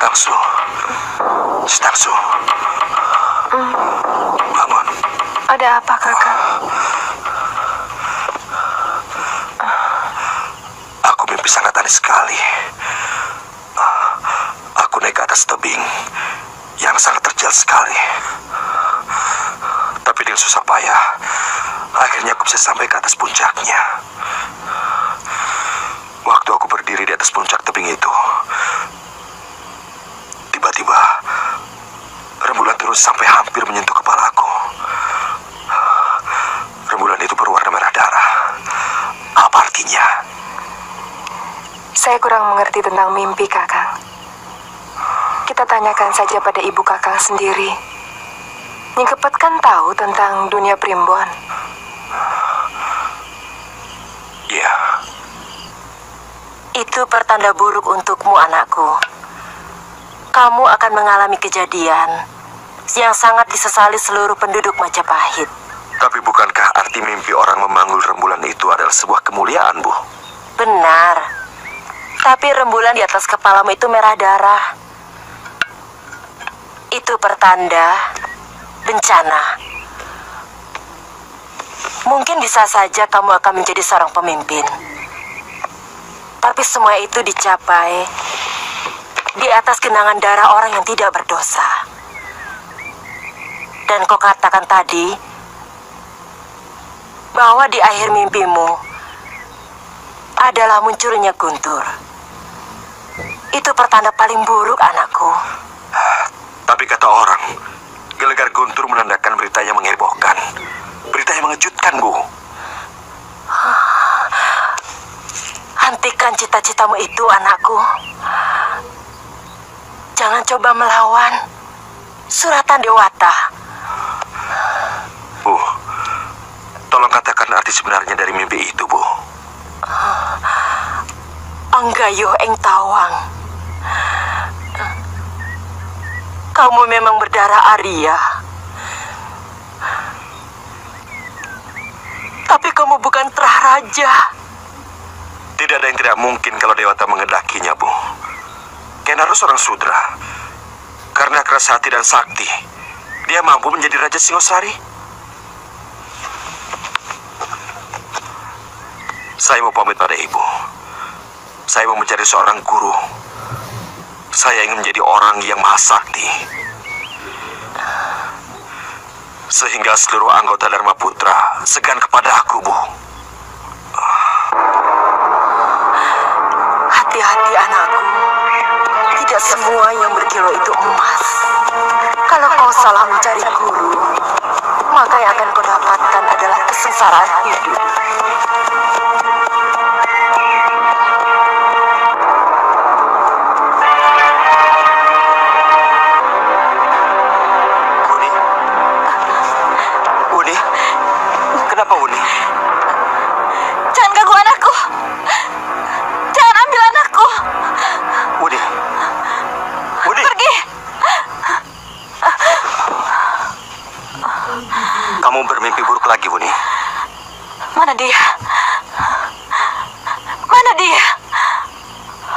Stangsu. Stangsu. Bangun. Ada apa, Kakang? Aku mimpi sangat aneh sekali. Aku naik ke atas tebing yang sangat terjal sekali. Tapi dengan susah payah, akhirnya aku bisa sampai ke atas puncaknya. Waktu aku berdiri di atas puncak tebing itu, tiba-tiba rembulan terus sampai hampir menyentuh kepalaku. Rembulan itu berwarna merah darah. Apa artinya? Saya kurang mengerti tentang mimpi, Kakang. Kita tanyakan saja pada ibu Kakang sendiri. Nyingkepet kan tahu tentang dunia primbon. Iya. Itu pertanda buruk untukmu, anakku. Kamu akan mengalami kejadian yang sangat disesali seluruh penduduk Majapahit. Tapi bukankah arti mimpi orang memanggul rembulan itu adalah sebuah kemuliaan, Bu? Benar. Tapi rembulan di atas kepalamu itu merah darah. Itu pertanda bencana. Mungkin bisa saja kamu akan menjadi seorang pemimpin. Tapi semua itu dicapai di atas genangan darah orang yang tidak berdosa. Dan kau katakan tadi bahwa di akhir mimpimu adalah munculnya guntur. Itu pertanda paling buruk, anakku. Tapi kata orang, gelegar guntur menandakan berita yang menghebohkan. Berita yang mengejutkan, Bu. Hentikan cita-citamu itu, anakku. Jangan coba melawan suratan Dewata. Bu, tolong katakan arti sebenarnya dari mimpi itu, Bu. Anggayo eng tawang. Kamu memang berdarah Arya. Tapi kamu bukan terah raja. Tidak ada yang tidak mungkin kalau Dewata mengendakinya, Bu. Kenaro seorang sudra. Karena keras hati dan sakti, dia mampu menjadi Raja Singosari. Saya mau pamit pada Ibu. Saya mau mencari seorang guru. Saya ingin menjadi orang yang maha sakti. Sehingga seluruh anggota Dharma Putra segan kepada aku, Bu. Hati-hati, anakku. Tidak semua yang berkilau itu emas. Kalau kau salah mencari guru, maka yang akan kau dapatkan adalah kesengsaraan hidup. Uni? Uni? Kenapa, Uni? Jangan ganggu anakku. Jangan ambil anakku. Uni? Uni? Pergi. Kamu bermimpi buruk lagi, Uni. Mana dia? Mana dia?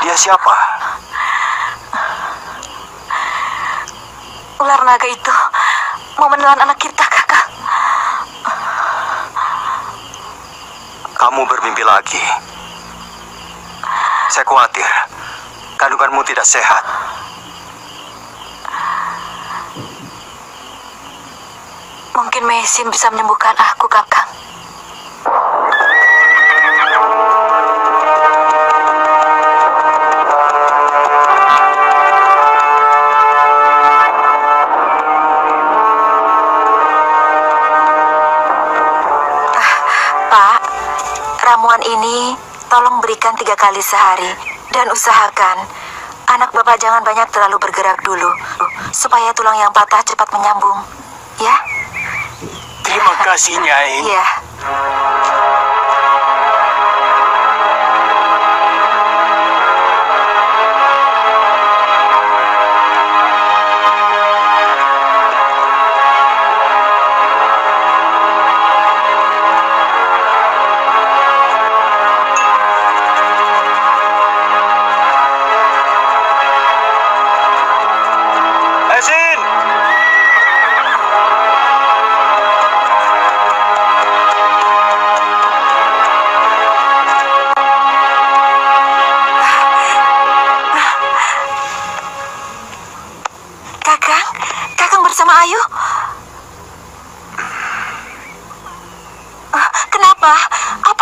Dia siapa? Ular naga itu mau menelan anak kita, Kakak. Kamu bermimpi lagi. Saya khawatir kandunganmu tidak sehat. Mungkin mesin bisa menyembuhkan aku, Kakang. Pak, ramuan ini tolong berikan 3 kali sehari. Dan usahakan anak Bapak jangan banyak terlalu bergerak dulu, supaya tulang yang patah cepat menyambung. Ya? Terima kasih, Nyai. Iya.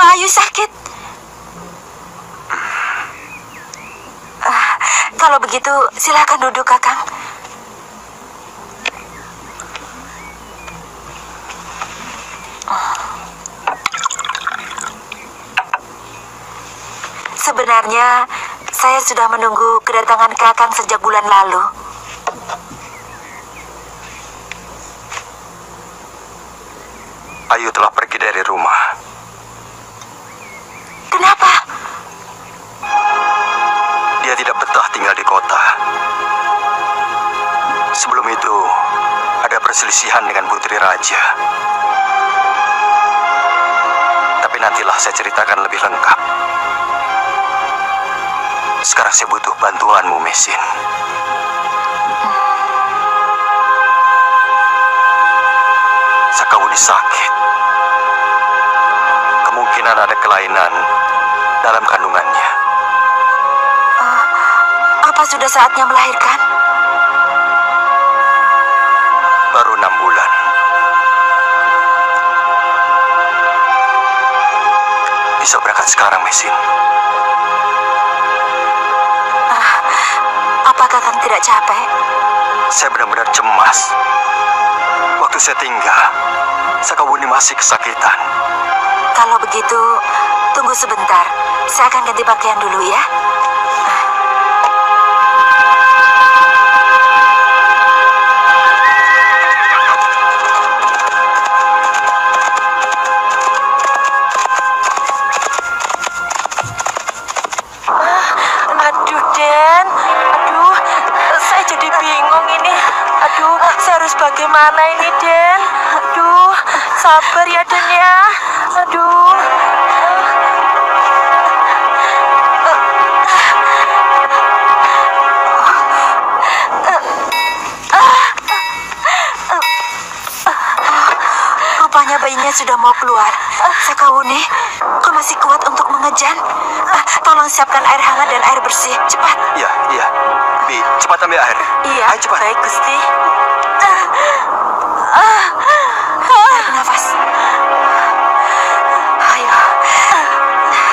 Ayu sakit. Kalau begitu, silakan duduk, Kakang. Sebenarnya, saya sudah menunggu kedatangan Kakang sejak bulan lalu. Ayu telah pergi dari rumah. Kenapa? Dia tidak betah tinggal di kota. Sebelum itu, ada perselisihan dengan putri raja. Tapi nantilah saya ceritakan lebih lengkap. Sekarang saya butuh bantuanmu, Mesin. Sakawuni sakit. Kemungkinan ada kelainan dalam kandungannya. Apa sudah saatnya melahirkan? Baru 6 bulan. Bisa berangkat sekarang, Mesin. Apa Kakang tidak capek? Saya benar-benar cemas. Waktu saya tinggal, Sakawuni masih kesakitan. Kalau begitu, tunggu sebentar. Saya akan ganti pakaian dulu ya. Aduh, Den. Aduh, saya jadi bingung ini. Aduh, saya harus bagaimana ini, Den? Aduh, sabar ya, Den ya. Aduh. Rupanya bayinya sudah mau keluar. Sakawuni, kau masih kuat untuk mengejan? Tolong siapkan air hangat dan air bersih. Cepat. Iya, iya. Bi, cepat ambil air. Iya, Ayo, cepat. baik, Gusti. Tarik nafas. Ayo.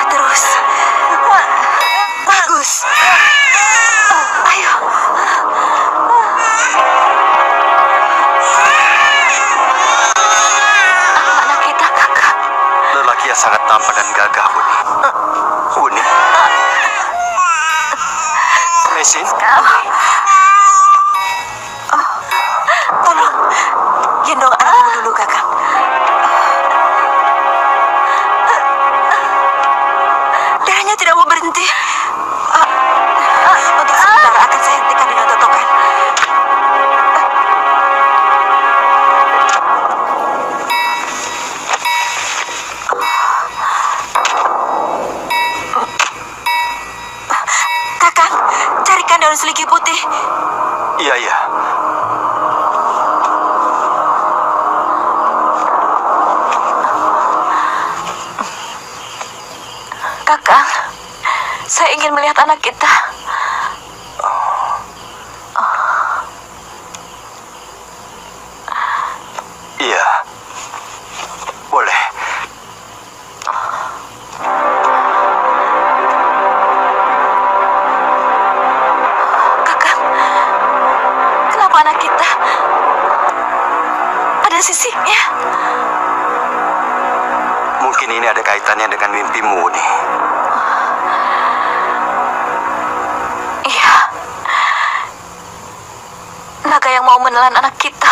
Terus. Bagus. Ayo. Anak kita, Kakak. Lelaki yang sangat tampan dan gagah, Buni. Buni. Mesin. Tolong. Gendong anakmu dulu, Kakang. Darahnya tidak mau berhenti. Untuk sementara akan saya hentikan dengan totokan. Kakang, carikan daun seligi putih. Iya, iya. Kakak, saya ingin melihat anak kita. Iya. Boleh. Kakak, kenapa anak kita ada sisiknya? Mungkin ini ada kaitannya dengan mimpimu, nih. Iya. Naga yang mau menelan anak kita.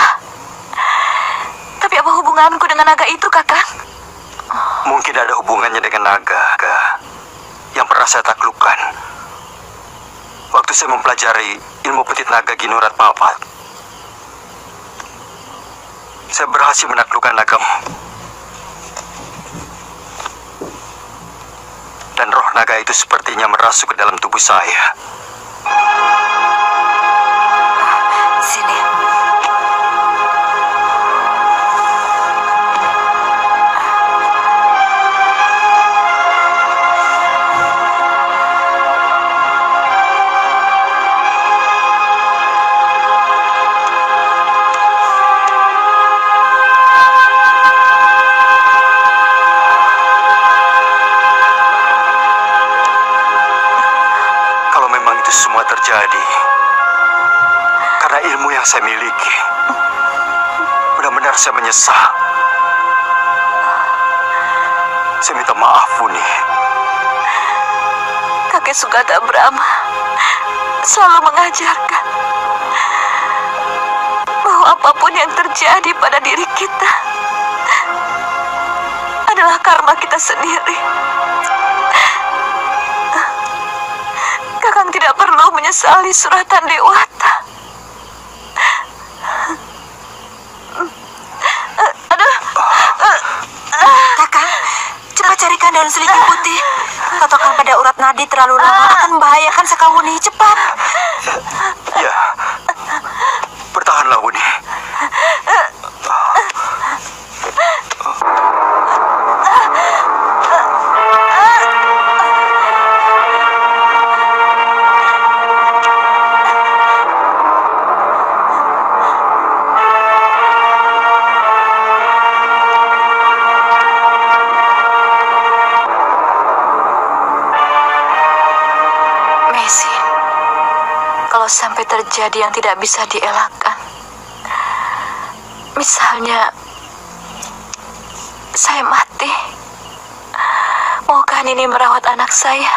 Tapi apa hubunganku dengan naga itu, Kakak? Mungkin ada hubungannya dengan naga yang pernah saya taklukkan. Waktu saya mempelajari ilmu petit naga Ginurat Papat, saya berhasil menaklukkan naga. Dan roh naga itu sepertinya merasuk ke dalam tubuh saya. Sini. Itu semua terjadi karena ilmu yang saya miliki. Benar-benar saya menyesal. Saya minta maaf, Buni. Kakek Sugata Brahma selalu mengajarkan bahwa apapun yang terjadi pada diri kita adalah karma kita sendiri. Kakang tidak perlu menyesali suratan Dewata. Kakang, cepat carikan daun selidih putih. Totokan pada urat nadi terlalu lama akan membahayakan Sekawuni. Cepat. Ya, bertahanlah, Buni. Mesin, kalau sampai terjadi yang tidak bisa dielakkan, misalnya saya mati, maukah Nini merawat anak saya?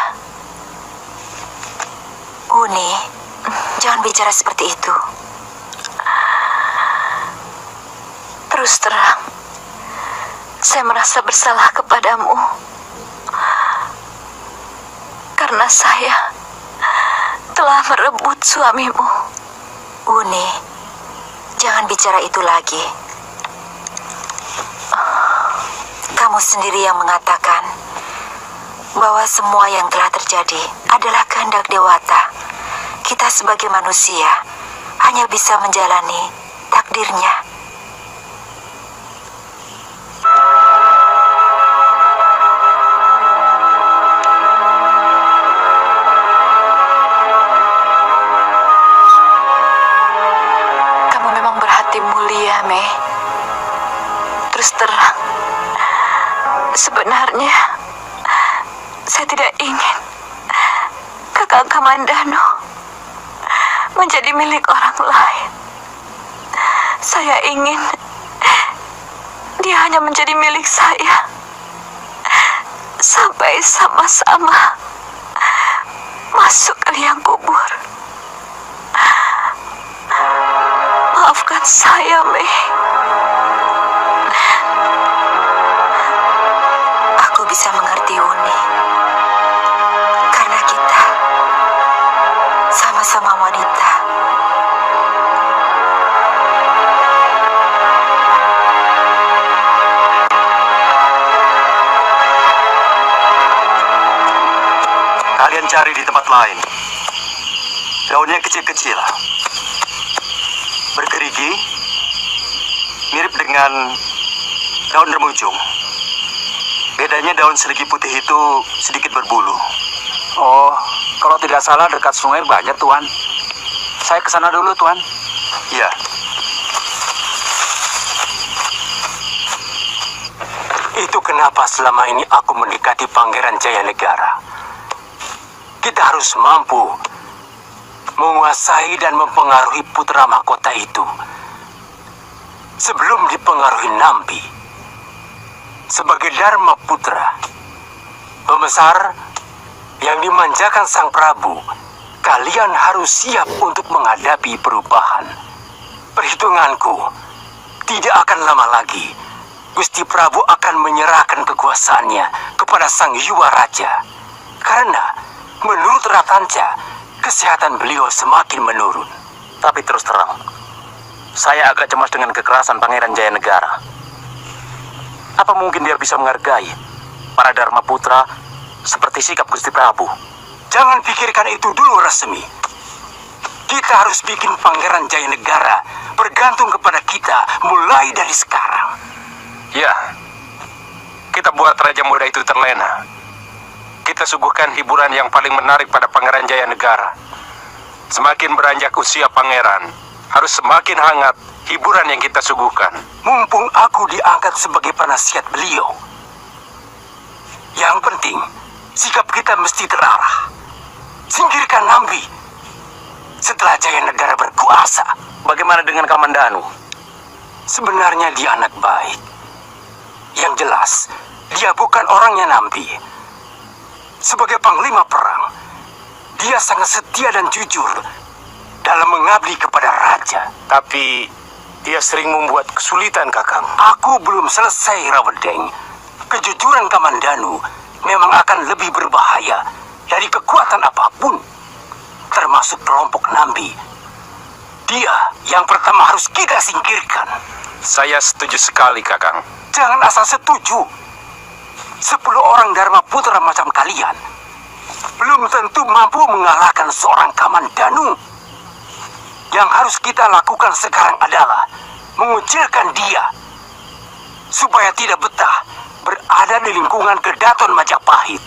Uni, jangan bicara seperti itu. Terus terang, saya merasa bersalah kepadamu karena saya telah merebut suamimu. Uni, jangan bicara itu lagi. Kamu sendiri yang mengatakan bahwa semua yang telah terjadi adalah kehendak Dewata. Kita sebagai manusia hanya bisa menjalani takdirnya. Kamu memang berhati mulia, Mei. Terus terang, sebenarnya saya tidak ingin Kakang Kamandano menjadi milik orang lain. Saya ingin dia hanya menjadi milik saya sampai sama-sama masuk ke liang kubur. Maafkan saya, Mei. Aku bisa mengerti, Uni. Karena kita sama-sama wanita. Kalian cari di tempat lain. Daunnya kecil-kecil, bergerigi, mirip dengan daun remujung. Bedanya daun seligi putih itu sedikit berbulu. Oh, kalau tidak salah dekat sungai banyak, Tuan. Saya ke sana dulu, Tuan. Ya, Itu kenapa selama ini aku mendekati Pangeran Jayanegara. Kita harus mampu menguasai dan mempengaruhi putra mahkota itu sebelum dipengaruhi Nambi. Sebagai Dharma Putra, pembesar yang dimanjakan Sang Prabu, kalian harus siap untuk menghadapi perubahan. Perhitunganku, tidak akan lama lagi Gusti Prabu akan menyerahkan kekuasaannya kepada Sang Yuwa Raja. Karena menurut Ratanca, kesehatan beliau semakin menurun. Tapi terus terang, saya agak cemas dengan kekerasan Pangeran Jayanegara. Apa mungkin dia bisa menghargai para Dharma Putra seperti sikap Gusti Prabu? Jangan pikirkan itu dulu, Resmi. Kita harus bikin Pangeran Jayanegara bergantung kepada kita mulai dari sekarang. Ya, kita buat Raja Muda itu terlena. Kita suguhkan hiburan yang paling menarik pada Pangeran Jayanegara. Semakin beranjak usia Pangeran, harus semakin hangat hiburan yang kita suguhkan. Mumpung aku diangkat sebagai penasihat beliau. Yang penting, sikap kita mesti terarah. Singkirkan Nambi setelah Jaya Negara berkuasa. Bagaimana dengan Kamandanu? Sebenarnya dia anak baik. Yang jelas, dia bukan orangnya Nampi. Sebagai panglima perang, dia sangat setia dan jujur dalam mengabdi kepada raja. Tapi dia sering membuat kesulitan, Kakang. Aku belum selesai, Rawedeng. Kejujuran Kamandanu memang akan lebih berbahaya dari kekuatan apapun, termasuk kelompok Nambi. Dia yang pertama harus kita singkirkan. Saya setuju sekali, Kakang. Jangan asal setuju. 10 orang Dharma Putra macam kalian belum tentu mampu mengalahkan seorang Kamandanu. Yang harus kita lakukan sekarang adalah mengucilkan dia supaya tidak betah berada di lingkungan Kedaton Majapahit.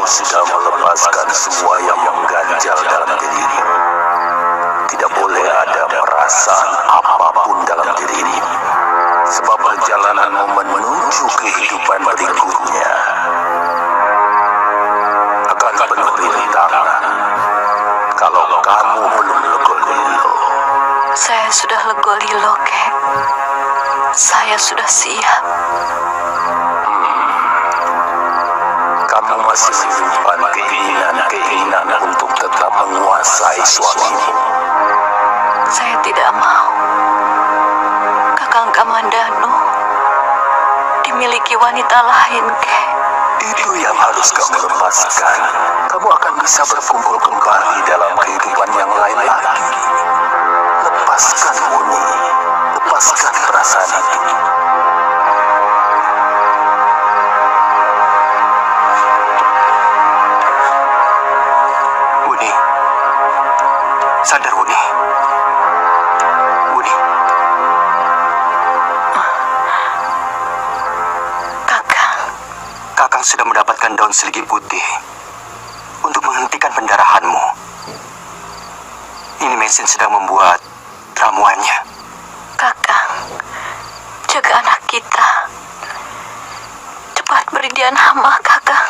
Sudah melepaskan semua yang mengganjal dalam dirimu. Tidak boleh ada perasaan apapun dalam dirimu, sebab perjalananmu menuju kehidupan berikutnya akan penuh rintangan kalau kamu belum legolilo. Saya sudah legolilo, Kek. Saya sudah siap. Kamu masih menyimpan keinginan untuk tetap menguasai suamimu. Saya tidak mau Kakang Kamandanu dimiliki wanita lain, Kek. Itu yang harus kamu lepaskan. Kamu akan bisa berkumpul kembali dalam kehidupan yang lain lagi. Lepaskan Muni. Lepaskan perasaan itu. Sadar, Wuni. Wuni. Kakang sudah mendapatkan daun seligi putih untuk menghentikan pendarahanmu. Ini mesin sedang membuat ramuannya. Kakang, jaga anak kita. Cepat beri dia nama, Kakang.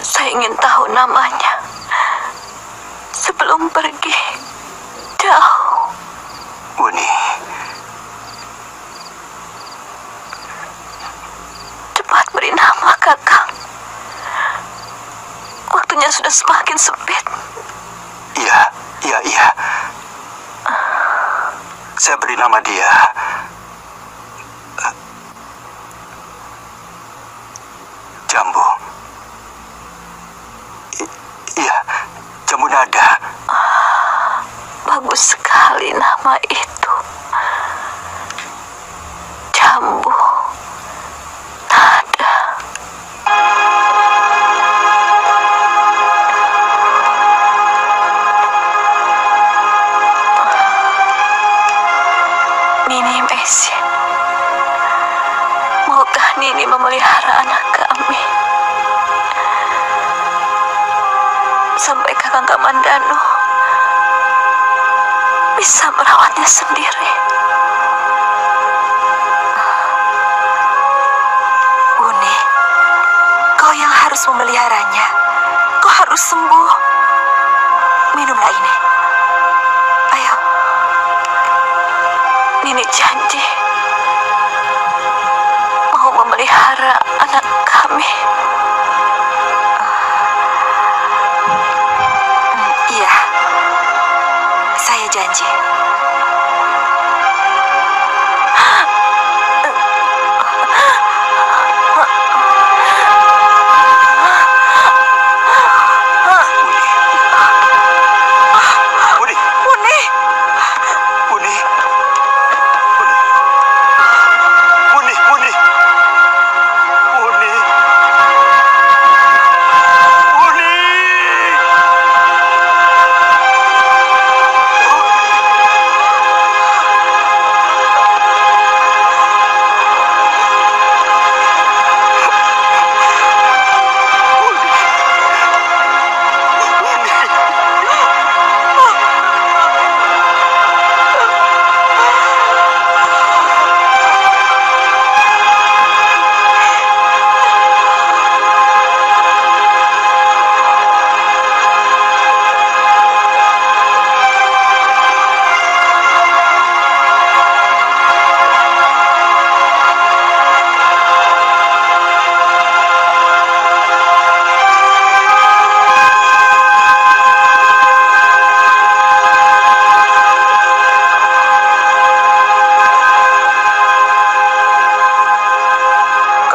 Saya ingin tahu namanya sebelum pergi jauh. Wuni. Cepat beri nama, Kakang. Waktunya sudah semakin sempit. Iya. Saya beri nama dia Jambu. Iya, Jambu Nada. Bagus sekali nama itu. Jambu Nada. Nini Mesin, maukah Nini memelihara anak kami sampai Kakang Kamandanu bisa merawatnya sendiri? Uni, kau yang harus memeliharanya. Kau harus sembuh. Minumlah ini. Ayo. Nini janji mau memelihara anak kami.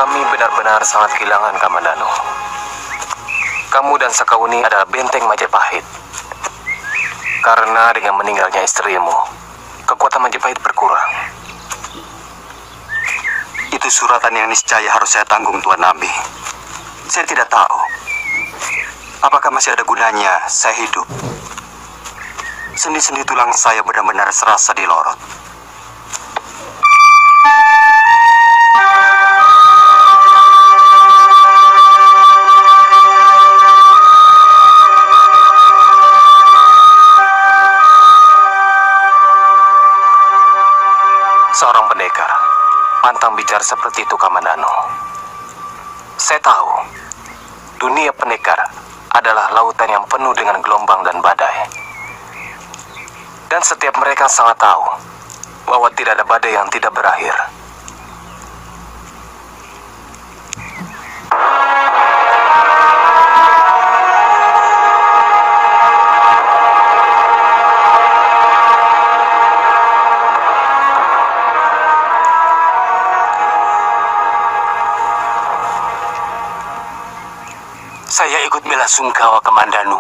Kami benar-benar sangat kehilangan Kamandanu. Kamu dan Sakauni adalah benteng Majapahit. Karena dengan meninggalnya istrimu, kekuatan Majapahit berkurang. Itu suratan yang niscaya harus saya tanggung, Tuan Nabi. Saya tidak tahu apakah masih ada gunanya saya hidup. Sendi-sendi tulang saya benar-benar serasa dilorot. Seorang pendekar pantang bicara seperti itu, Kamandanu. Saya tahu dunia pendekar adalah lautan yang penuh dengan gelombang dan badai. Dan setiap mereka sangat tahu bahwa tidak ada badai yang tidak berakhir. Saya ikut bela sungkawa Kamandanu.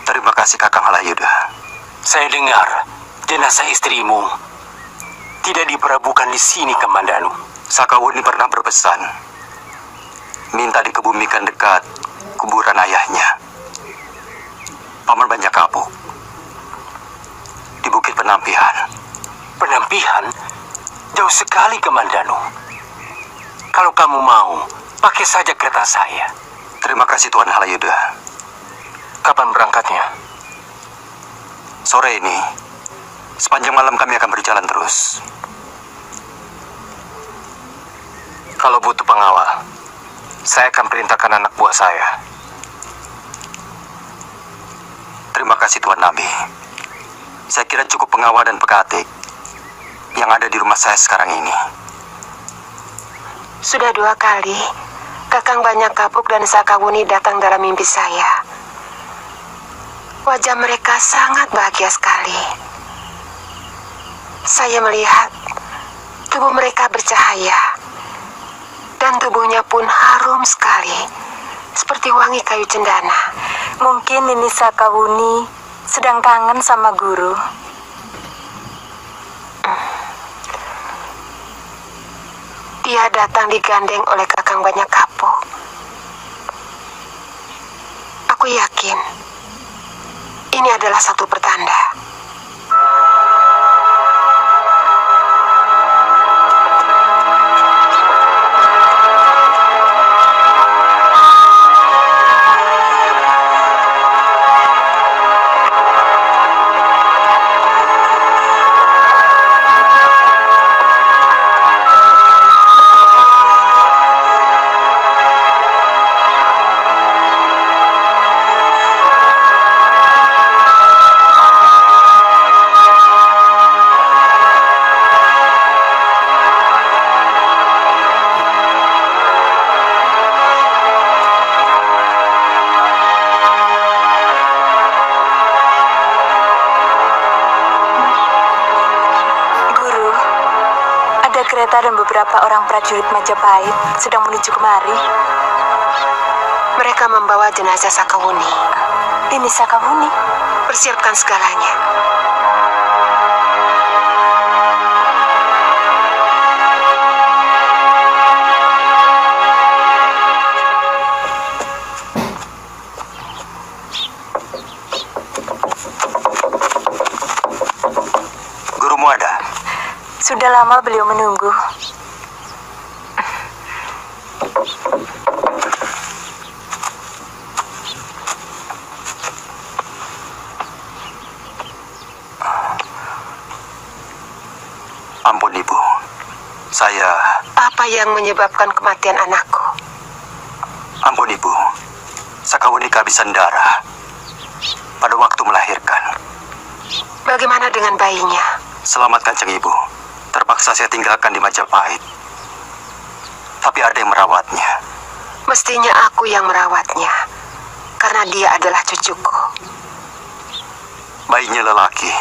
Terima kasih Kakang Halayuda. Saya dengar jenazah istrimu tidak diperbukan di sini, Kamandanu. Sakauni pernah berpesan minta dikebumikan dekat kuburan ayahnya, Paman Banyak Kapuk, di Bukit Penampihan. Penampihan jauh sekali, Kamandanu. Kalau kamu mau, pakai saja kereta saya. Terima kasih Tuan Halayuda. Kapan berangkatnya? Sore ini, sepanjang malam kami akan berjalan terus. Kalau butuh pengawal, saya akan perintahkan anak buah saya. Terima kasih Tuan Nabi. Saya kira cukup pengawal dan pekatik yang ada di rumah saya sekarang ini. Sudah 2 kali, Kakang Banyak Kapuk dan Sakauni datang dalam mimpi saya. Wajah mereka sangat bahagia sekali. Saya melihat tubuh mereka bercahaya, dan tubuhnya pun harum sekali, seperti wangi kayu cendana. Mungkin Nini Sakauni sedang kangen sama guru. Dia datang digandeng oleh Kakang Banyak Kapuk. Aku yakin ini adalah satu pertanda. Kereta dan beberapa orang prajurit Majapahit sedang menuju kemari. Mereka membawa jenazah Sakauni. Ini Sakauni. Persiapkan segalanya. Gurumu ada? Sudah lama beliau menunggu. Ampun Ibu, saya... Apa yang menyebabkan kematian anakku? Ampun Ibu, Sakauni kehabisan darah pada waktu melahirkan. Bagaimana dengan bayinya? Selamat Kanjeng Ibu. Terpaksa saya tinggalkan di Majapahit. Tapi ada yang merawatnya. Mestinya aku yang merawatnya, karena dia adalah cucuku. Bayinya lelaki,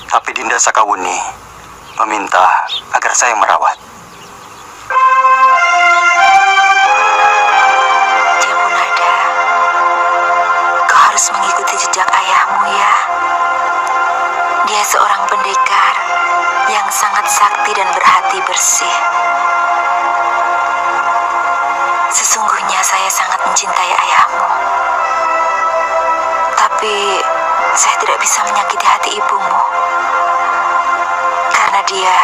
tapi Dinda Sakauni meminta agar saya merawat. Jambunada, kau harus mengikuti jejak ayahmu ya. Dia seorang pendekar yang sangat sakti dan berhati bersih. Sesungguhnya saya sangat mencintai ayahmu. Tapi saya tidak bisa menyakiti hati ibumu. Karena dia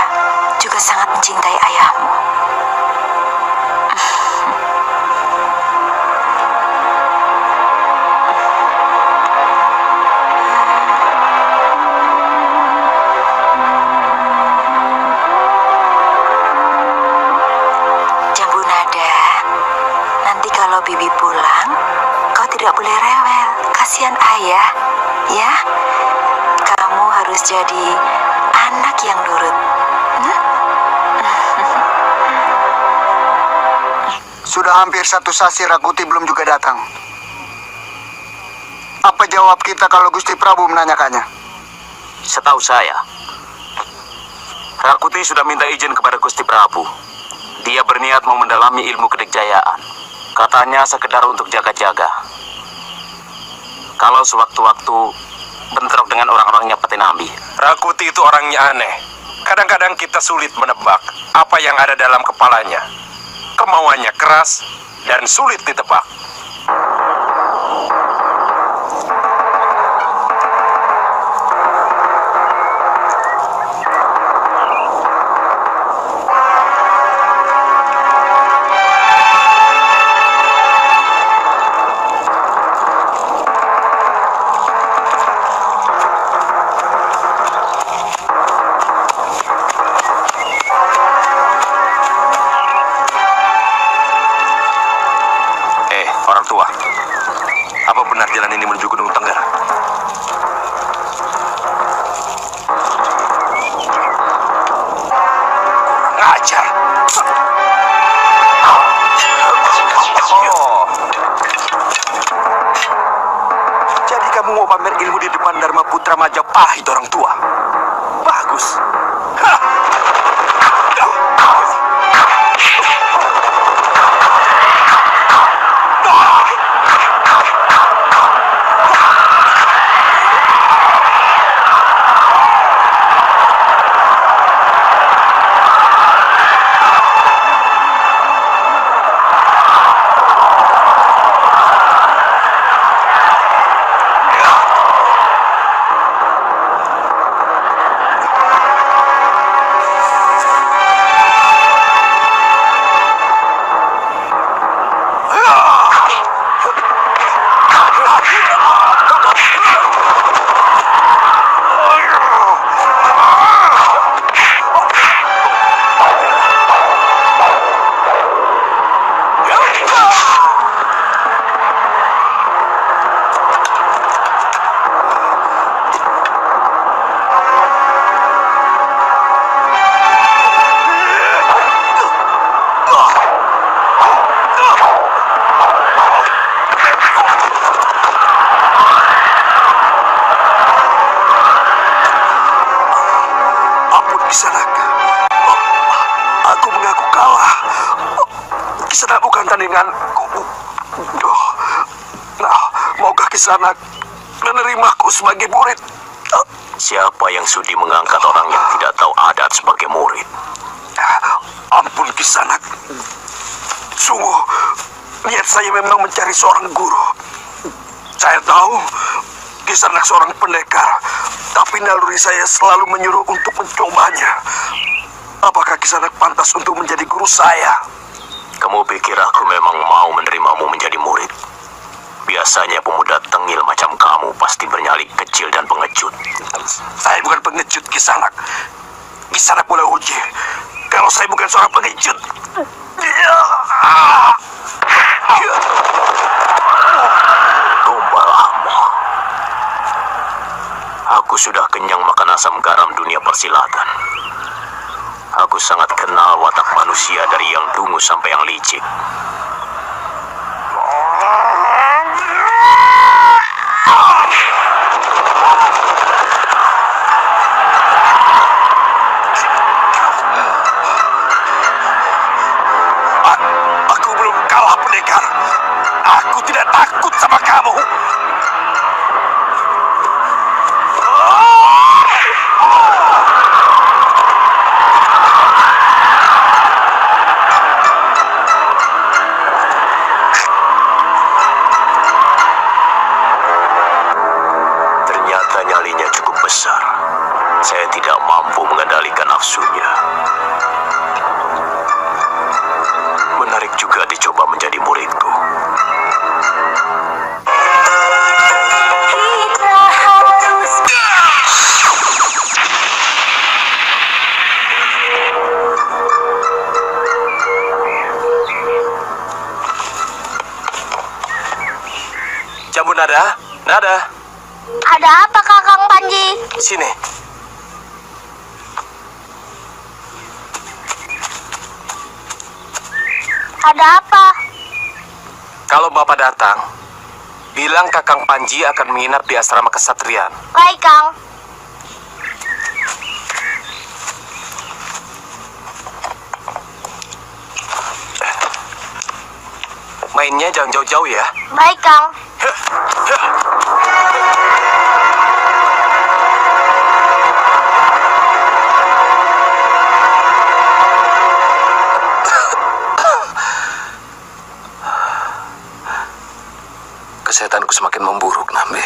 juga sangat mencintai ayahmu. Jambunada, nanti kalau Bibi pulang, kau tidak boleh rewel. Kasihan ayah, ya. Kamu harus jadi anak yang nurut. Sudah hampir 1 sasi Rakuti belum juga datang. Apa jawab kita kalau Gusti Prabu menanyakannya? Setahu saya, Rakuti sudah minta izin kepada Gusti Prabu. Dia berniat mau mendalami ilmu kedikjayaan. Katanya sekedar untuk jaga-jaga. Kalau sewaktu-waktu bentrok dengan orang-orangnya Patinambi. Rakuti itu orangnya aneh. Kadang-kadang kita sulit menebak apa yang ada dalam kepalanya. Kemauannya keras dan sulit ditebak. Orang tua, apa benar jalan ini menuju Gunung Tengger? Ngajar. Oh, jadi kamu mau pamer ilmu di depan Dharma Putra Majapahit, orang tua? Bagus. Hah. Kisanak bukan tandinganku. Nah, maukah Kisanak menerimaku sebagai murid? Siapa yang sudi mengangkat orang yang tidak tahu adat sebagai murid? Ampun Kisanak. Sungguh, niat saya memang mencari seorang guru. Saya tahu Kisanak seorang pendekar, tapi naluri saya selalu menyuruh untuk mencobanya. Apakah Kisanak pantas untuk menjadi guru saya? Kamu pikir aku memang mau menerimamu menjadi murid? Biasanya pemuda tengil macam kamu pasti bernyali kecil dan pengecut. Saya bukan pengecut, Kisanak. Kisanak boleh uji kalau saya bukan seorang pengecut. Domba lama. Aku sudah kenyang makan asam garam dunia persilatan. Aku sangat kenal watak manusia dari yang dungu sampai yang licik. pendekar. Aku tidak takut sama kamu. Ternyata nyalinya cukup besar. Saya tidak mampu mengendalikan nafsunya. Menarik juga dicoba menjadi muridku. Kita harus Jambu nada, nada, Ada apa Kakang Panji? sini. Ada apa? Kalau Bapak datang, bilang Kakang Panji akan menginap di asrama kesatrian. Baik Kang. Mainnya jangan jauh-jauh ya. Baik Kang. Kesehatanku semakin memburuk, Nambe.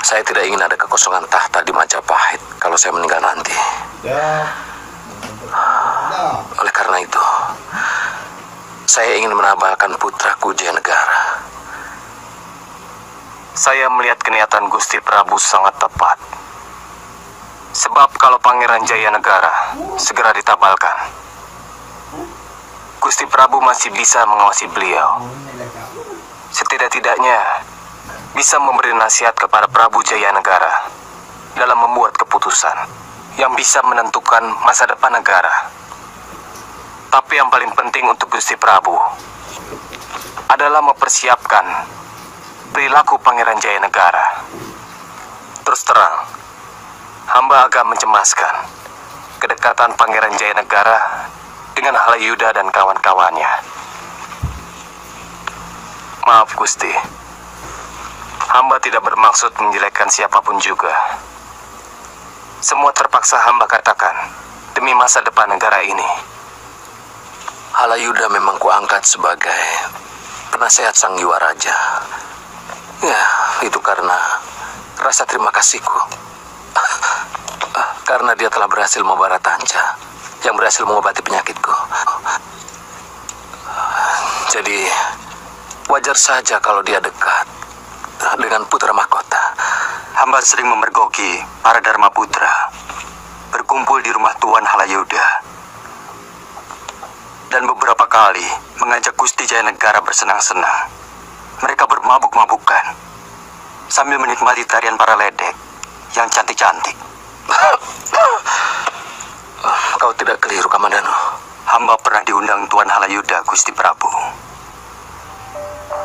Saya tidak ingin ada kekosongan tahta di Majapahit kalau saya meninggal nanti. Oleh karena itu, saya ingin menabalkan putraku Jayanegara. Saya melihat keniatan Gusti Prabu sangat tepat. Sebab kalau Pangeran Jayanegara segera ditabalkan, Gusti Prabu masih bisa mengawasi beliau. Setidak-tidaknya bisa memberi nasihat kepada Prabu Jayanegara dalam membuat keputusan yang bisa menentukan masa depan negara. Tapi yang paling penting untuk Gusti Prabu adalah mempersiapkan perilaku Pangeran Jayanegara. Terus terang, hamba agak mencemaskan kedekatan Pangeran Jayanegara dengan Halayuda dan kawan-kawannya. Maaf Gusti, hamba tidak bermaksud menjelekkan siapapun juga. Semua terpaksa hamba katakan demi masa depan negara ini. Halayuda memang kuangkat sebagai penasehat Sang Yuwaraja. Ya, itu karena rasa terima kasihku. Karena dia telah berhasil membawa Tanca yang berhasil mengobati penyakitku. Jadi, wajar saja kalau dia dekat dengan putra mahkota. Hamba sering memergoki para Dharma Putra berkumpul di rumah Tuan Halayuda. Dan beberapa kali mengajak Gusti Jayanegara bersenang-senang. Mereka bermabuk-mabukan sambil menikmati tarian para ledek yang cantik-cantik. Kau tidak keliru, Kamandanu. Hamba pernah diundang Tuan Halayuda, Gusti Prabu.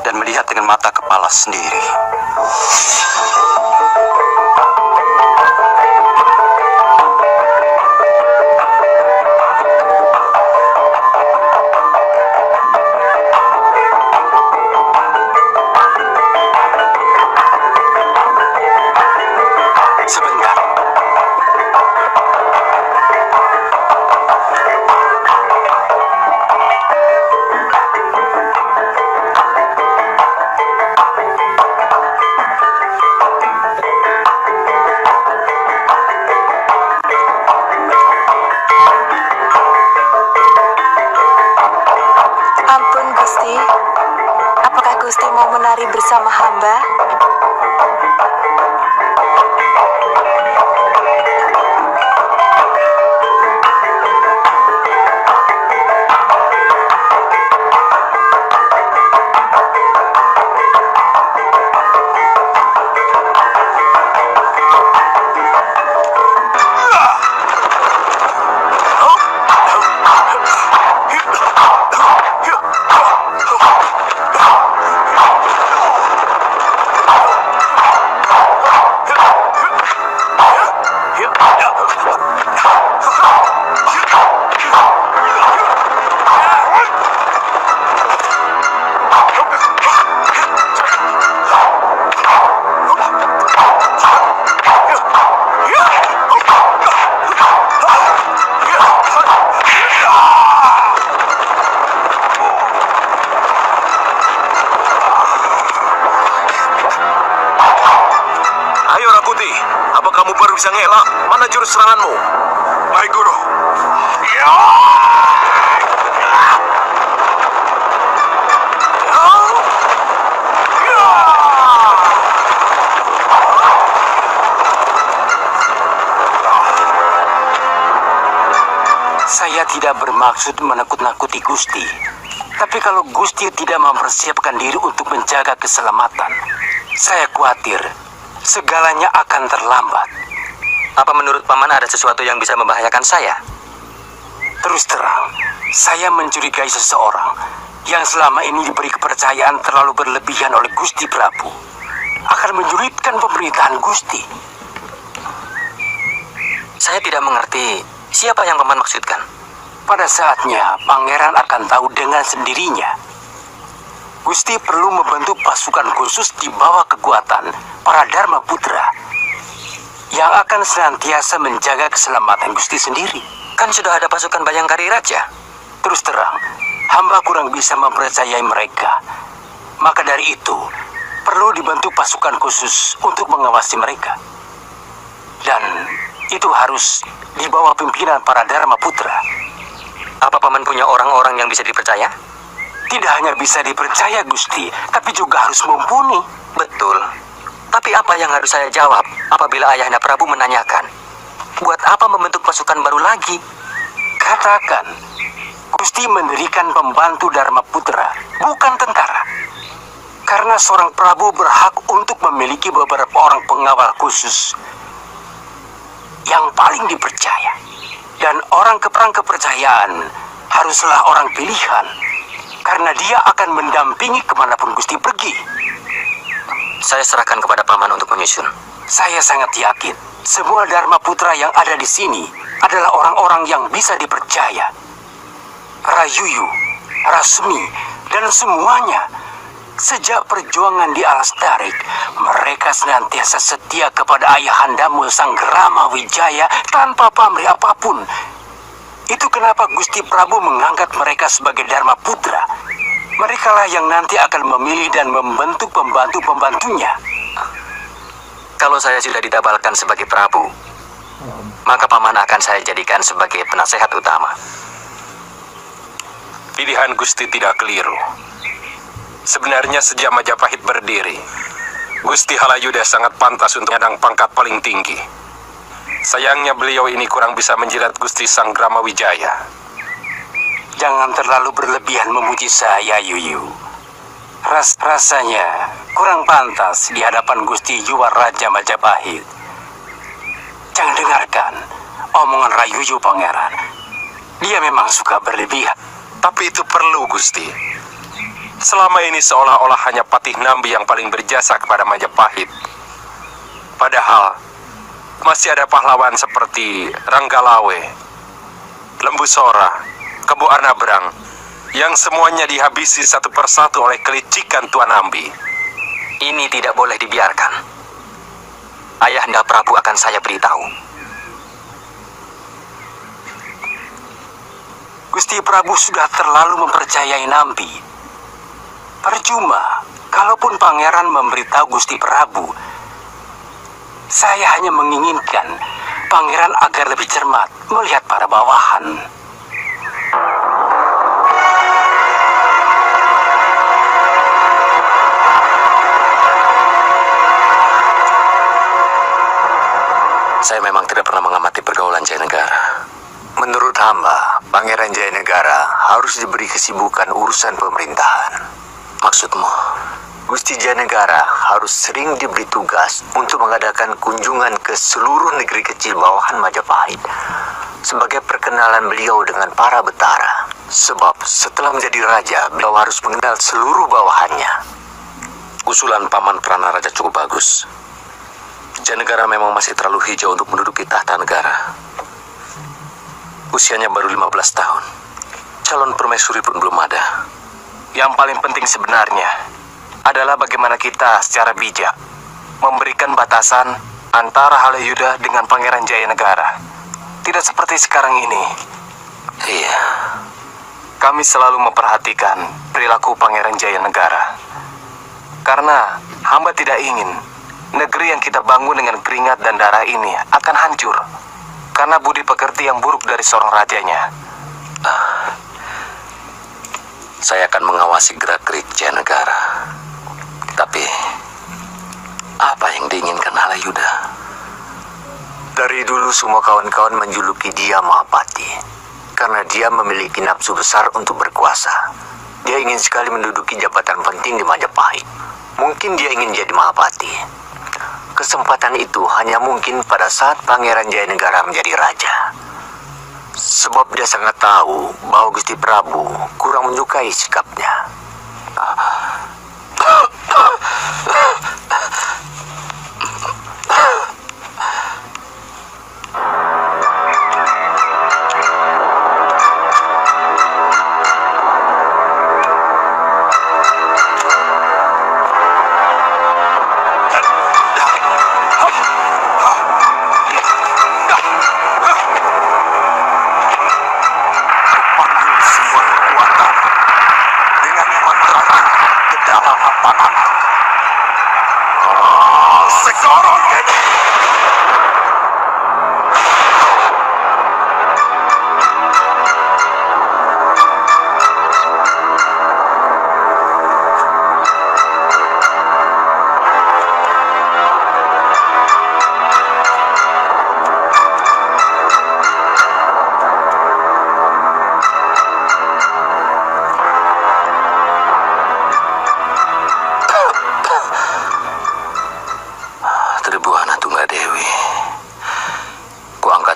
Dan melihat dengan mata kepala sendiri. Sebentar. Ampun Gusti, apakah Gusti mau menari bersama hamba? bisa ngelak. Mana jurus seranganmu? Baik, Guru. Ya! Saya tidak bermaksud menakut-nakuti Gusti. Tapi kalau Gusti tidak mempersiapkan diri untuk menjaga keselamatan, saya khawatir segalanya akan terlambat. Apa menurut Paman ada sesuatu yang bisa membahayakan saya? Terus terang, saya mencurigai seseorang yang selama ini diberi kepercayaan terlalu berlebihan oleh Gusti Prabu akan menyulitkan pemerintahan Gusti. Saya tidak mengerti siapa yang Paman maksudkan. Pada saatnya, pangeran akan tahu dengan sendirinya. Gusti perlu membentuk pasukan khusus di bawah kekuatan para Dharma Putra yang akan senantiasa menjaga keselamatan Gusti sendiri. Kan sudah ada pasukan Bayangkari Raja. Terus terang, hamba kurang bisa mempercayai mereka. Maka dari itu, perlu dibentuk pasukan khusus untuk mengawasi mereka. Dan itu harus di bawah pimpinan para Dharma Putra. Apa Paman punya orang-orang yang bisa dipercaya? Tidak hanya bisa dipercaya, Gusti, tapi juga harus mumpuni. Betul. Tapi apa yang harus saya jawab apabila Ayahanda Prabu menanyakan, buat apa membentuk pasukan baru lagi? Katakan, Gusti mendirikan pembantu Dharma Putra, bukan tentara. Karena seorang Prabu berhak untuk memiliki beberapa orang pengawal khusus yang paling dipercaya. Dan orang keperang kepercayaan haruslah orang pilihan, karena dia akan mendampingi kemanapun Gusti pergi. Saya serahkan kepada Paman untuk menyusun. Saya sangat yakin semua Dharma Putra yang ada di sini adalah orang-orang yang bisa dipercaya. Rayuyu, Rasmi, dan semuanya. Sejak perjuangan di Alas Darik, mereka senantiasa setia kepada ayahandamu Sanggrama Wijaya tanpa pamrih apapun. Itu kenapa Gusti Prabu mengangkat mereka sebagai Dharma Putra. Merekalah yang nanti akan memilih dan membentuk pembantu-pembantunya. Kalau saya sudah ditabalkan sebagai Prabu, maka Paman akan saya jadikan sebagai penasehat utama. Pilihan Gusti tidak keliru. Sebenarnya sejak Majapahit berdiri, Gusti Halayuda sangat pantas untuk menyandang pangkat paling tinggi. Sayangnya beliau ini kurang bisa menjilat Gusti Sanggrama Wijaya. Jangan terlalu berlebihan memuji saya, Yuyu. Rasanya kurang pantas di hadapan Gusti Yuwa Raja Majapahit. Jangan dengarkan omongan Rayuyu, Pangeran. Dia memang suka berlebihan. Tapi itu perlu, Gusti. Selama ini seolah-olah hanya Patih Nambi yang paling berjasa kepada Majapahit. Padahal masih ada pahlawan seperti Ranggalawe, Lembu Sora, Kebo Arnabrang, yang semuanya dihabisi satu persatu oleh kelicikan Tuan Nambi. Ini tidak boleh dibiarkan. Ayahanda Prabu akan saya beritahu. Gusti Prabu sudah terlalu mempercayai Nambi. Percuma, kalaupun Pangeran memberitahu Gusti Prabu. Saya hanya menginginkan Pangeran agar lebih cermat melihat para bawahan. Saya memang tidak pernah mengamati pergaulan Jayanegara. Menurut hamba, Pangeran Jayanegara harus diberi kesibukan urusan pemerintahan. Maksudmu, Gusti Jayanegara harus sering diberi tugas untuk mengadakan kunjungan ke seluruh negeri kecil bawahan Majapahit sebagai perkenalan beliau dengan para betara. Sebab setelah menjadi raja, beliau harus mengenal seluruh bawahannya. Usulan Paman Pranaraja cukup bagus. Jayanegara memang masih terlalu hijau untuk menduduki tahta negara. Usianya baru 15 tahun. Calon permaisuri pun belum ada. Yang paling penting sebenarnya adalah bagaimana kita secara bijak memberikan batasan antara Halayuda dengan Pangeran Jayanegara. Tidak seperti sekarang ini. Iya. Kami selalu memperhatikan perilaku Pangeran Jayanegara. Karena hamba tidak ingin negeri yang kita bangun dengan keringat dan darah ini akan hancur karena budi pekerti yang buruk dari seorang rajanya. Saya akan mengawasi gerak-gerik Jayanegara. Tapi, apa yang diinginkan Halayuda? Dari dulu semua kawan-kawan menjuluki dia Mahapati. Karena dia memiliki nafsu besar untuk berkuasa. Dia ingin sekali menduduki jabatan penting di Majapahit. Mungkin dia ingin jadi Mahapati. Kesempatan itu hanya mungkin pada saat Pangeran Jayanegara menjadi raja. Sebab dia sangat tahu bahwa Gusti Prabu kurang menyukai sikapnya.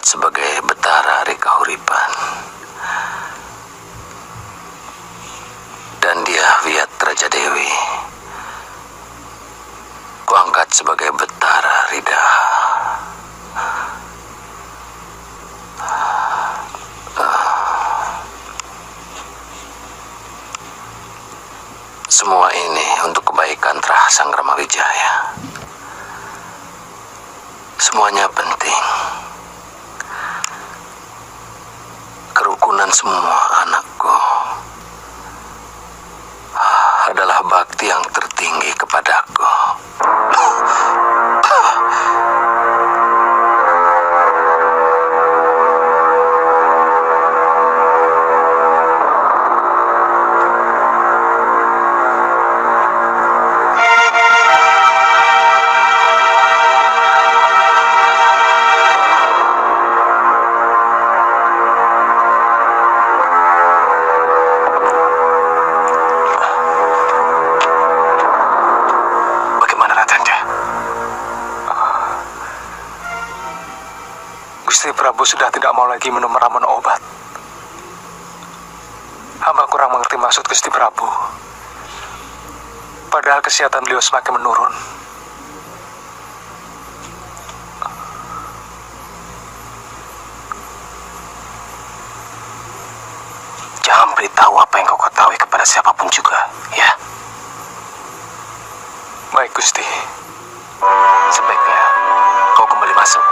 Sebagai Betara Hari Kahuripan, dan dia Wiat Raja Dewi kuangkat sebagai Betara Rida. Semua ini untuk kebaikan Trah Sang Ramawijaya. Semuanya penting. Kerukunan semua anakku adalah bakti yang tertinggi kepadaku. Gusti Prabu sudah tidak mau lagi minum ramuan obat. Hamba kurang mengerti maksud Gusti Prabu. Padahal kesehatan beliau semakin menurun. Jangan beritahu apa yang kau ketahui kepada siapapun juga, ya? Baik, Gusti. Sebaiknya kau kembali masuk.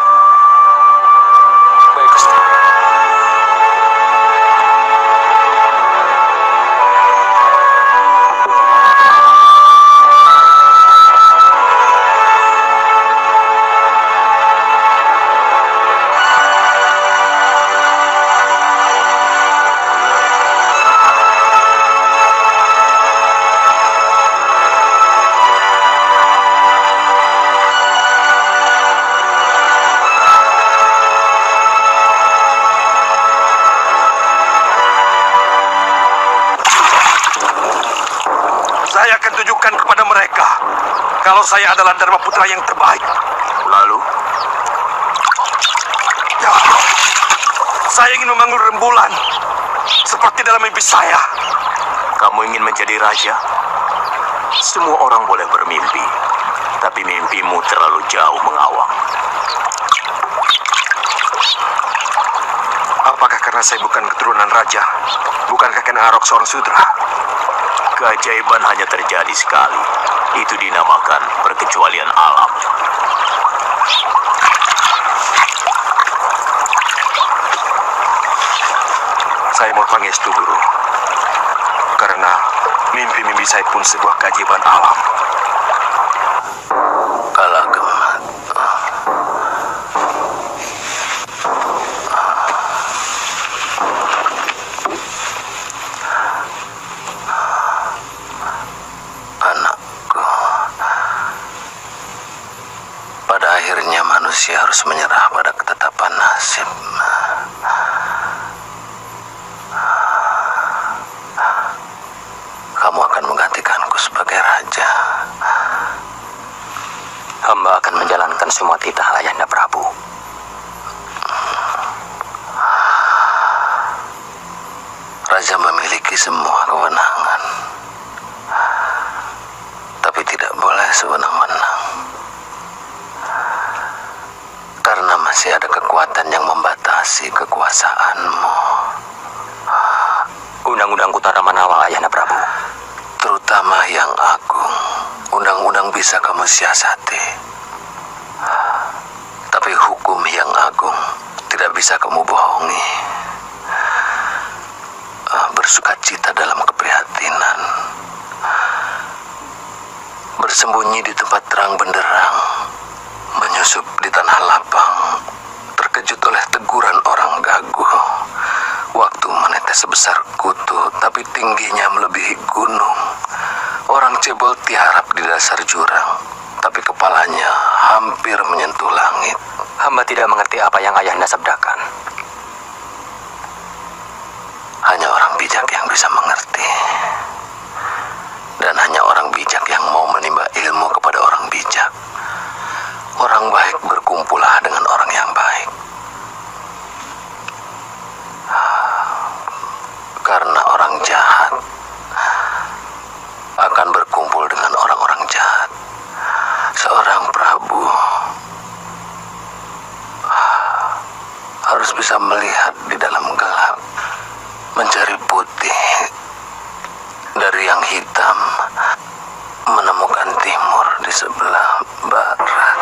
Baik, Gusti. Saya akan tunjukkan kepada mereka kalau saya adalah Dharma Putra yang terbaik. Lalu, Ya, saya ingin membangun rembulan seperti dalam mimpi saya. kamu ingin menjadi raja? Semua orang boleh bermimpi, tapi mimpimu terlalu jauh mengawang. Apakah karena saya bukan keturunan raja? Bukankah Ken Arok seorang sudra? Keajaiban hanya terjadi sekali. Itu dinamakan perkecualian alam. Saya mau pangestu, Guru. Karena mimpi-mimpi saya pun sebuah keajaiban alam. Kalagem. harus menyerah pada ketetapan nasib. Kamu akan menggantikanku sebagai raja. Hamba akan menjalankan semua titah Ayahanda Prabu. Raja memiliki semua kewenangan, tapi tidak boleh sewenang-wenang. Karena masih ada kekuatan yang membatasi kekuasaanmu. Undang-undang Utara Manawa, Ayahanda Prabu. Terutama yang agung. Undang-undang bisa kamu siasati. Tapi hukum yang agung tidak bisa kamu bohongi. Bersukacita dalam keprihatinan. Bersembunyi di tempat terang benderang. Menyusup di tanah lapang. Terkejut oleh teguran orang gaguh. Waktu menetes sebesar kutu, tapi tingginya melebihi gunung. Orang cebol tiarap di dasar jurang, tapi kepalanya hampir menyentuh langit. Hamba tidak mengerti apa yang Ayahanda sabdakan. Hanya orang bijak yang bisa mengerti. Dan hanya orang bijak yang mau menimba ilmu kepada orang bijak. Orang baik berkumpullah dengan orang yang baik. Karena orang jahat akan berkumpul dengan orang-orang jahat. Seorang prabu harus bisa melihat di dalam gelap, mencari putih dari yang hitam, menemukan timur di sebelah barat.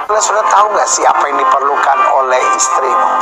Anda sudah tahu nggak sih apa yang diperlukan oleh istrimu?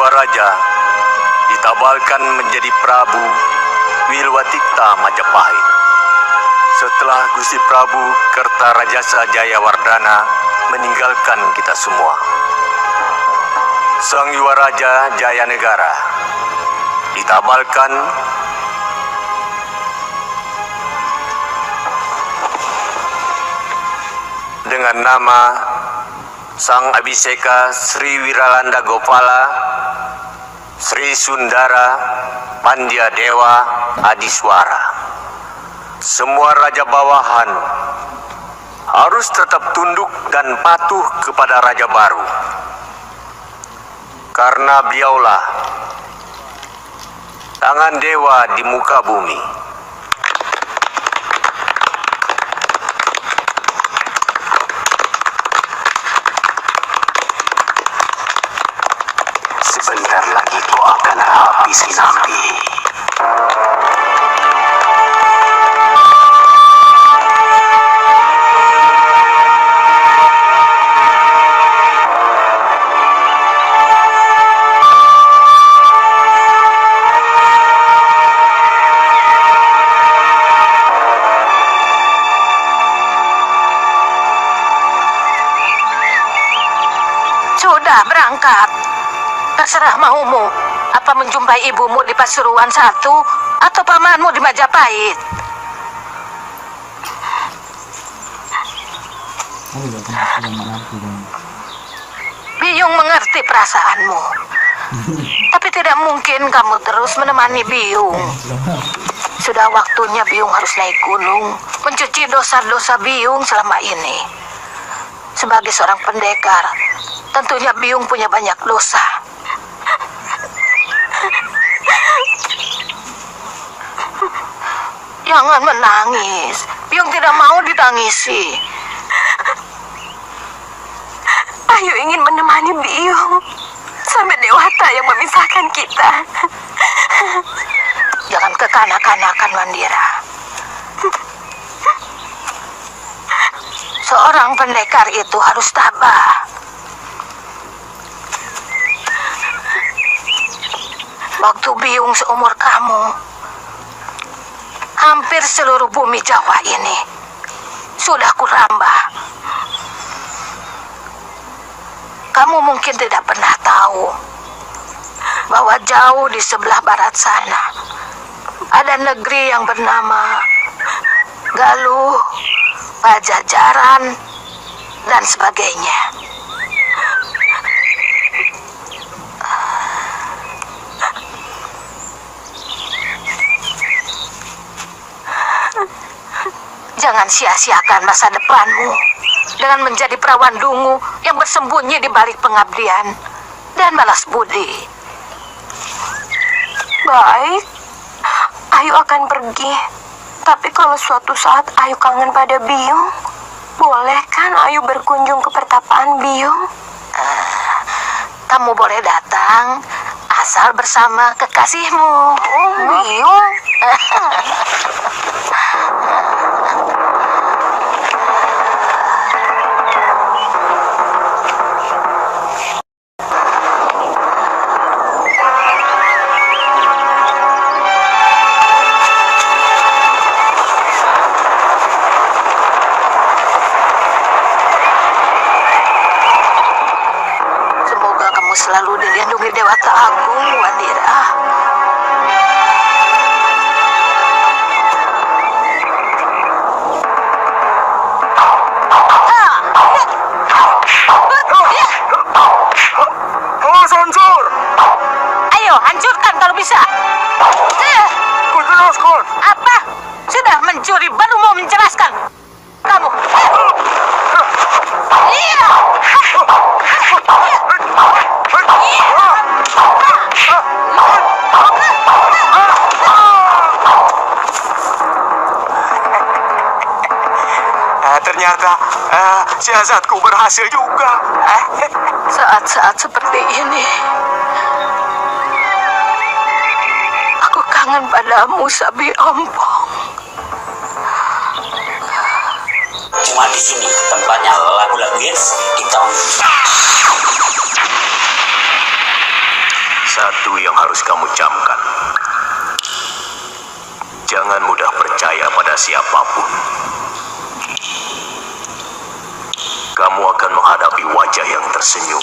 Raja ditabalkan menjadi Prabu Wilwatikta Majapahit Setelah Gusti Prabu Kertarajasa Jayawardhana meninggalkan kita semua, Sang Yuwaraja Jayanegara ditabalkan dengan nama Sang Abhiseka Sri Wiralanda Gopala Sri Sundara Pandya Dewa Adiswara. Semua raja bawahan harus tetap tunduk dan patuh kepada raja baru, karena beliaulah tangan dewa di muka bumi. Sebentar lagi kau akan habis, Kinambi. Sudah berangkat. Terserah maumu. Apa menjumpai ibumu di Pasuruan 1 atau pamanmu di Majapahit? Biyung mengerti perasaanmu. Tapi tidak mungkin kamu terus menemani Biyung. Sudah waktunya Biyung harus naik gunung, mencuci dosa-dosa Biyung selama ini. Sebagai seorang pendekar, tentunya Biyung punya banyak dosa. Jangan menangis. Biyung tidak mau ditangisi. Ayu ingin menemani Biyung sampai dewata yang memisahkan kita. Jangan kekanak-kanakan, Mandira. Seorang pendekar itu harus tabah. Waktu Biyung seumur kamu, hampir seluruh bumi Jawa ini sudah kurambah. Kamu mungkin tidak pernah tahu bahwa jauh di sebelah barat sana ada negeri yang bernama Galuh, Pajajaran, dan sebagainya. Jangan sia-siakan masa depanmu dengan menjadi perawan dungu yang bersembunyi di balik pengabdian dan balas budi. Baik, Ayu akan pergi. Tapi kalau suatu saat Ayu kangen pada Biyung, boleh kan Ayu berkunjung ke pertapaan Biyung? Kamu boleh datang asal bersama kekasihmu. Biyung? Selalu dilindungi Dewata Agung, Wandira. Awas hancur! Ayo, hancurkan kalau bisa. Kujelaskan! Apa? Sudah mencuri, baru mau menjelaskan. Kamu. Iya. Ternyata siasatku berhasil juga. Saat-saat seperti ini, aku kangen padamu, Sabi Ompong. Cuma di sini tempatnya lagu-lagu hits di tahun. Satu yang harus kamu camkan. Jangan mudah percaya pada siapapun. Kamu akan menghadapi wajah yang tersenyum,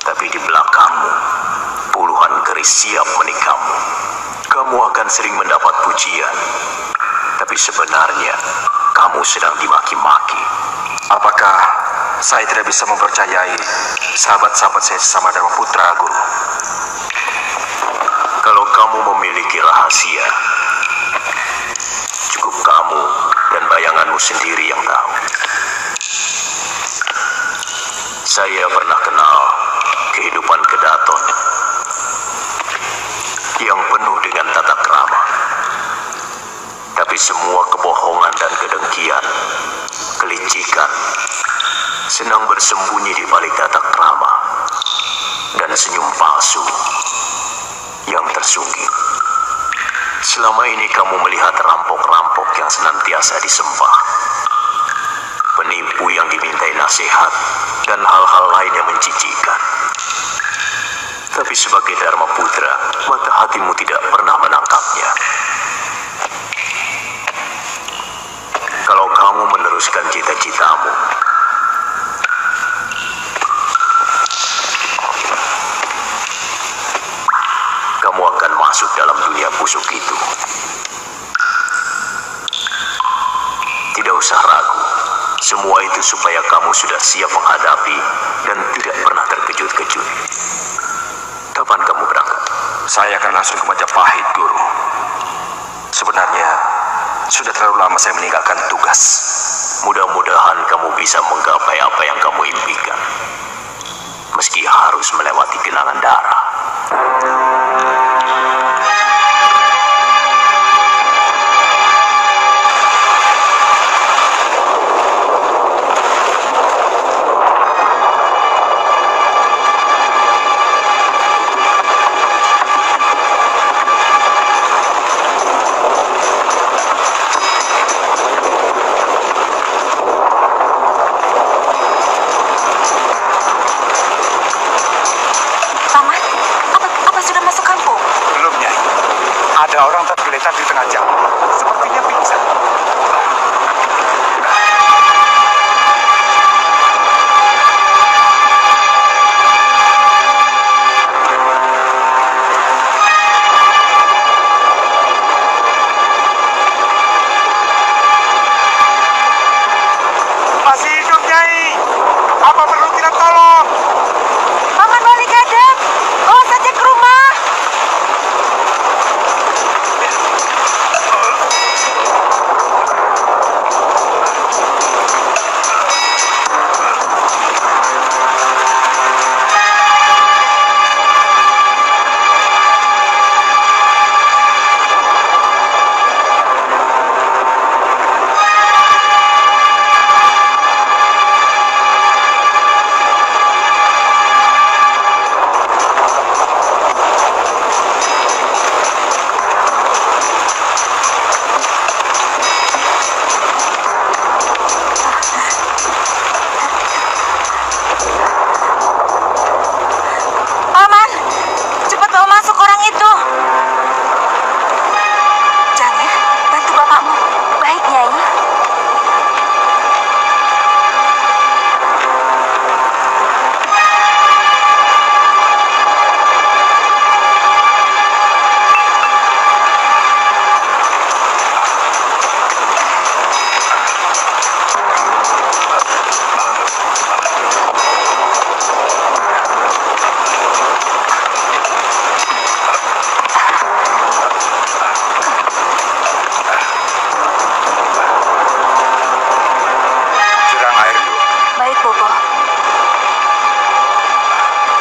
tapi di belakangmu puluhan keris siap menikahmu. Kamu akan sering mendapat pujian, tapi sebenarnya kamu sedang dimaki-maki. Apakah saya tidak bisa mempercayai sahabat-sahabat saya sesama Dharma Putra, Guru? Kalau kamu memiliki rahasia, cukup kamu dan bayanganmu sendiri yang tahu. Saya pernah kenal kehidupan Kedaton yang penuh dengan tata krama. Tapi semua kebohongan dan kedengkian, kelicikan, senang bersembunyi di balik tata krama dan senyum palsu yang tersungging. Selama ini kamu melihat rampok-rampok yang senantiasa disembah, penipu yang dimintai nasihat, dan hal-hal lain yang mencicikan. Tapi sebagai Dharma Putra, mata hatimu tidak pernah menangkapnya. Kalau kamu meneruskan cita-citamu, kamu akan masuk dalam dunia busuk itu. Tidak usah ragu, semua itu supaya kamu sudah siap menghadapi dan tidak pernah terkejut-kejut. Kapan kamu berangkat? Saya akan langsung ke Majapahit, Guru. Sebenarnya, sudah terlalu lama saya meninggalkan tugas. Mudah-mudahan kamu bisa menggapai apa yang kamu impikan, meski harus melewati genangan darah. Ada orang tergeletak di tengah jalan. Sepertinya pingsan. Masih hidup, Nyai. Apa perlu kita tolong? Paman Wali Gadang, bawa saja ke rumah.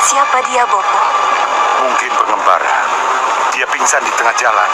Siapa dia, Bopo? Mungkin pengembara. Dia pingsan di tengah jalan.